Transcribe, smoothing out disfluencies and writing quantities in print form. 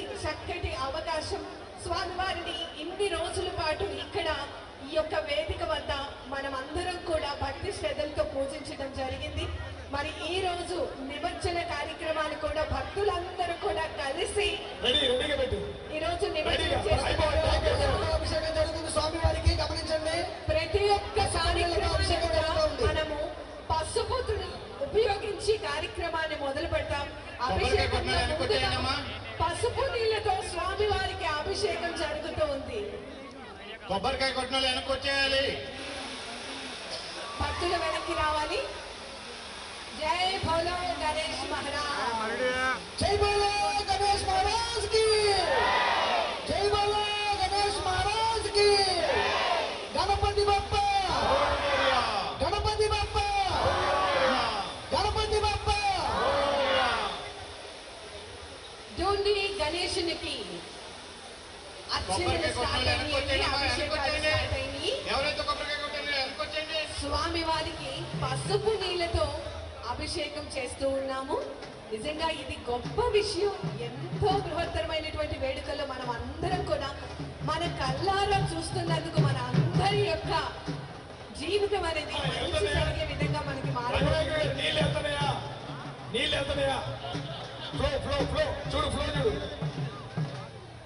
ఇది చక్కటి అవకాశం. స్వామివారిని ఇన్ని రోజుల పాటు ఇక్కడ ఈ యొక్క వేదిక వద్ద మనం అందరం కూడా భక్తి శ్రద్ధలతో పూజించడం జరిగింది. మరి ఈ రోజు నిమజ్జన కార్యక్రమాలు కూడా భక్తులందరూ కూడా కలిసి ఈ రోజు నిమజ్జనం చేస్తున్నారు. స్వామివారికి గమనించండి, ప్రతి ఒక్క కార్యక్రమాన్ని మనము పసుపుని ఉపయోగించి కార్యక్రమాన్ని మొదలు పెడతాం. అభిషేకం పసుపు నీళ్లతో స్వామివారికి అభిషేకం జరుగుతూ ఉంది. కొబ్బరికాయ కొట్టిన వెనక్కి వచ్చేయాలి, భక్తులు వెనక్కి రావాలి. జై భోలో గణేష్ మహారాజ్, జై బోలో గణేష్ మహారాజ్ కి, జై బోలో గణేష్ మహారాజ్ కి. గణపతి బప్ప, గణపతి బప్ప, గణపతి బప్ప. డోండి గణేశునికి అర్చనలు స్టార్ట్ అయ్యాయి, అభిషేకాలు స్టార్ట్ అయ్యాయి. స్వామి వారికి పసుపు నీళ్లతో అభిషేకం చేస్తూ ఉన్నాము. నిజంగా ఇది గొప్ప విషయం. ఎంతో బృహత్తరమైనటువంటి వేడుకల్లో మనం అందరం కూడా మన కళ్ళారా చూస్తున్నందుకు మన అందరి యొక్క జీవితం అనేది మంచి జరిగే విధంగా మనకి నీళ్ళు వెళ్తున్నాయా, ఫ్లో ఫ్లో ఫ్లో చూడు, ఫ్లో చూడు.